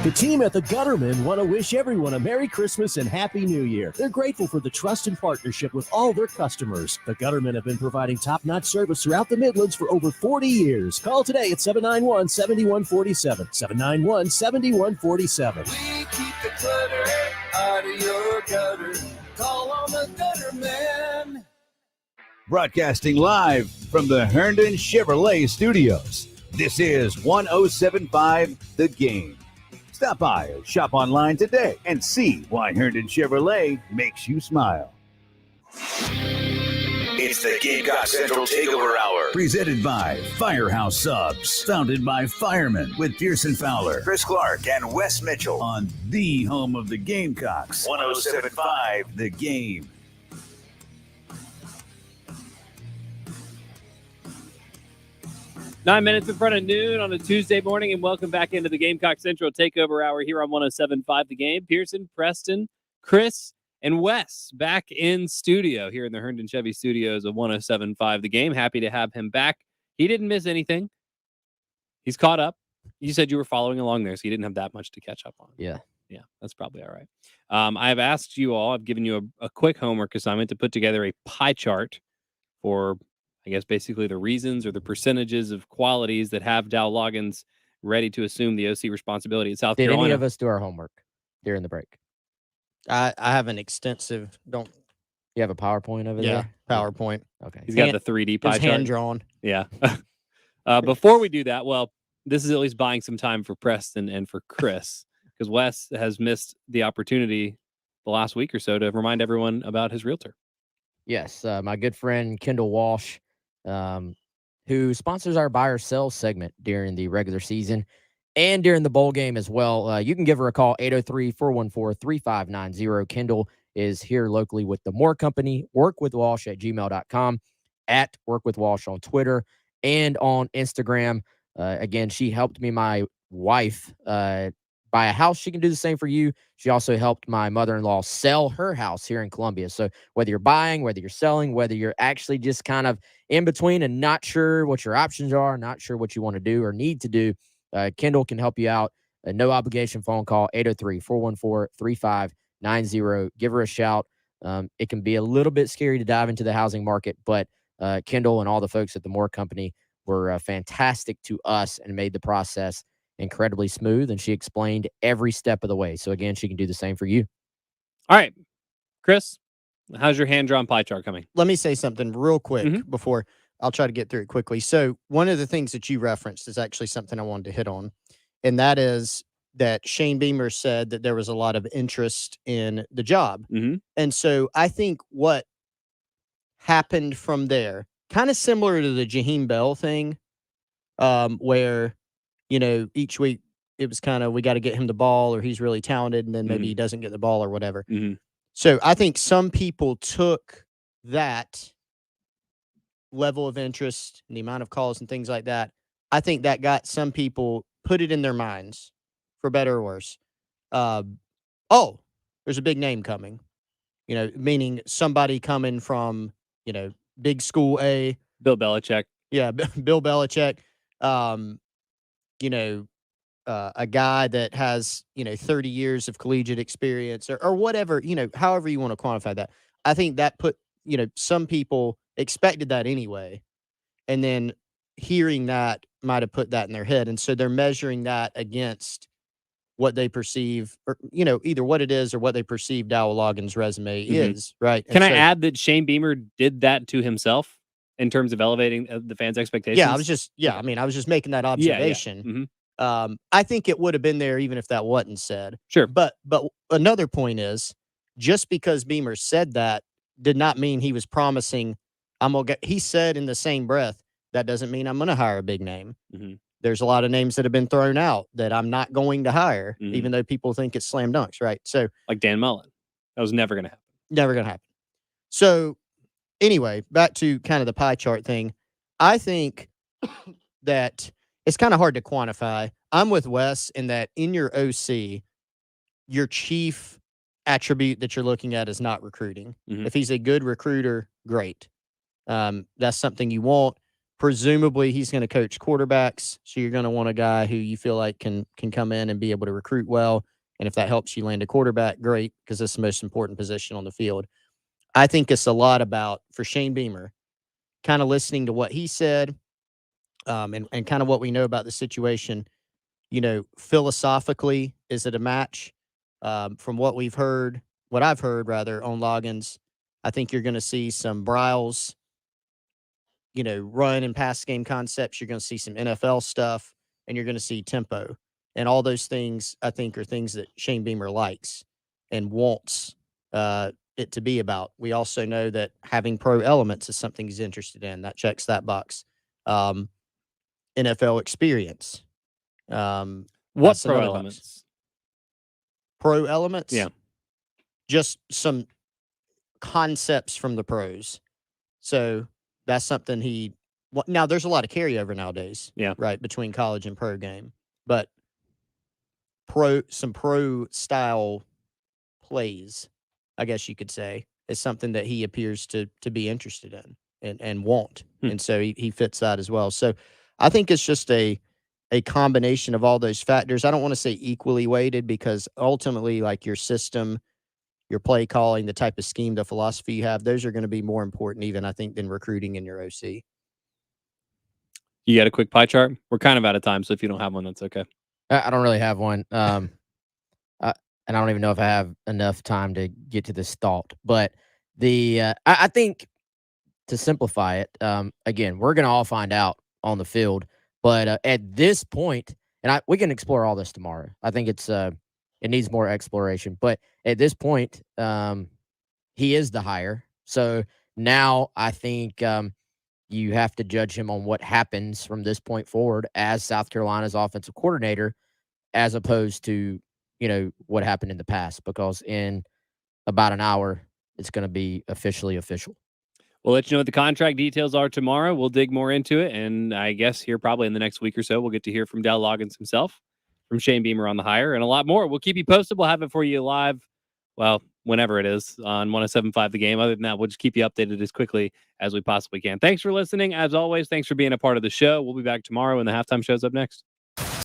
The team at the Gutterman want to wish everyone a Merry Christmas and Happy New Year. They're grateful for the trust and partnership with all their customers. The Guttermen have been providing top-notch service throughout the Midlands for over 40 years. Call today at 791-7147. 791-7147. We keep the clutter out of your gutter. Call on the gutter man. Broadcasting live from the Herndon Chevrolet Studios. This is 1075 The Game. Stop by or shop online today and see why Herndon Chevrolet makes you smile. It's the Gamecock Central Takeover Hour, presented by Firehouse Subs, founded by firemen with Pearson Fowler, Chris Clark, and Wes Mitchell on the home of the Gamecocks, 1075 The Game. Nine minutes in front of noon on a Tuesday morning, and welcome back into the Gamecock Central Takeover Hour here on 107.5 The Game. Pearson, Preston, Chris, and Wes back in studio here in the Herndon Chevy Studios of 107.5 The Game. Happy to have him back. He didn't miss anything. He's caught up. You said you were following along there, so you didn't have that much to catch up on. Yeah. Yeah, that's probably all right. I have asked you all, I've given you a quick homework assignment to put together a pie chart for, I guess, basically the reasons or the percentages of qualities that have Dow Loggins ready to assume the OC responsibility at South Did Carolina. any of us do our homework during the break? I have an extensive, You have a PowerPoint over yeah, there? PowerPoint. Okay. He's got the 3D pie chart. hand drawn. Yeah. Before we do that, well, this is at least buying some time for Preston and for Chris, because Wes has missed the opportunity the last week or so to remind everyone about his realtor. Yes, my good friend Kendall Walsh, who sponsors our buy or sell segment during the regular season and during the bowl game as well. You can give her a call, 803-414-3590. Kendall is here locally with the Moore Company, workwithwalsh@gmail.com, at workwithwalsh on Twitter and on Instagram. Again, she helped me, my wife, buy a house. She can do the same for you. She also helped my mother-in-law sell her house here in Columbia. So whether you're buying, whether you're selling, whether you're actually just kind of in between and not sure what your options are, not sure what you want to do or need to do, Kendall can help you out. A no obligation phone call, 803-414-3590. Give her a shout. It can be a little bit scary to dive into the housing market, but Kendall and all the folks at the Moore Company were fantastic to us and made the process incredibly smooth. And she explained every step of the way. So again, she can do the same for you. All right, Chris, how's your hand-drawn pie chart coming? Let me say something real quick before I'll try to get through it quickly. So one of the things that you referenced is actually something I wanted to hit on, and that is that Shane Beamer said that there was a lot of interest in the job. And so I think what happened from there, kind of similar to the Jaheim Bell thing, where, each week it was kind of, we got to get him the ball or he's really talented, and then maybe he doesn't get the ball or whatever. So I think some people took that level of interest and the amount of calls and things like that. I think that got some people, put it in their minds, for better or worse. Oh, there's a big name coming, meaning somebody coming from, big school A. Bill Belichick. Yeah, Bill Belichick. A guy that has, 30 years of collegiate experience or whatever, however you want to quantify that. I think that put, some people expected that anyway. And then hearing that might have put that in their head. And so they're measuring that against what they perceive, or, either what it is or what they perceive Dowell Loggins' resume is, right? Can I add that Shane Beamer did that to himself in terms of elevating the fans' expectations? Yeah, I was just making that observation. I think it would have been there even if that wasn't said. Sure. But another point is, just because Beamer said that did not mean he was promising he said in the same breath, that doesn't mean I'm going to hire a big name. There's a lot of names that have been thrown out that I'm not going to hire, even though people think it's slam dunks, right? So, like Dan Mullen, that was never going to happen. Never going to happen. So anyway, back to kind of the pie chart thing. I think that it's kind of hard to quantify. I'm with Wes in that in your OC, your chief attribute that you're looking at is not recruiting. If he's a good recruiter, great. That's something you want. Presumably, he's going to coach quarterbacks, so you're going to want a guy who you feel like can come in and be able to recruit well. And if that helps you land a quarterback, great, because that's the most important position on the field. I think it's a lot about, for Shane Beamer, kind of listening to what he said, and kind of what we know about the situation. Philosophically, is it a match? From what I've heard on Loggins, I think you're going to see some Briles, run and pass game concepts. You're going to see some NFL stuff, and you're going to see tempo. And all those things, I think, are things that Shane Beamer likes and wants it to be about. We also know that having pro elements is something he's interested in. That checks that box. NFL experience. What pro elements? Box. Pro elements? Yeah. Just some concepts from the pros. So that's something now there's a lot of carryover nowadays. Yeah. Right. Between college and pro game. But some pro style plays, I guess you could say, is something that he appears to be interested in and want. And so he fits that as well. So I think it's just a combination of all those factors. I don't want to say equally weighted, because ultimately, like, your system, your play calling, the type of scheme, the philosophy you have, those are going to be more important even, I think, than recruiting in your OC. You got a quick pie chart? We're kind of out of time, so if you don't have one, that's okay. I don't really have one. And I don't even know if I have enough time to get to this thought. But I think, to simplify it, again, we're going to all find out on the field. But at this point, and we can explore all this tomorrow. I think it needs more exploration. But at this point, he is the hire. So now I think you have to judge him on what happens from this point forward as South Carolina's offensive coordinator, as opposed to, what happened in the past, because in about an hour, it's going to be officially official. We'll let you know what the contract details are tomorrow. We'll dig more into it. And I guess here probably in the next week or so, we'll get to hear from Dowell Loggins himself, from Shane Beamer on the hire, and a lot more. We'll keep you posted. We'll have it for you live, well, whenever it is, on 107.5 The Game. Other than that, we'll just keep you updated as quickly as we possibly can. Thanks for listening. As always, thanks for being a part of the show. We'll be back tomorrow when the halftime show's up next.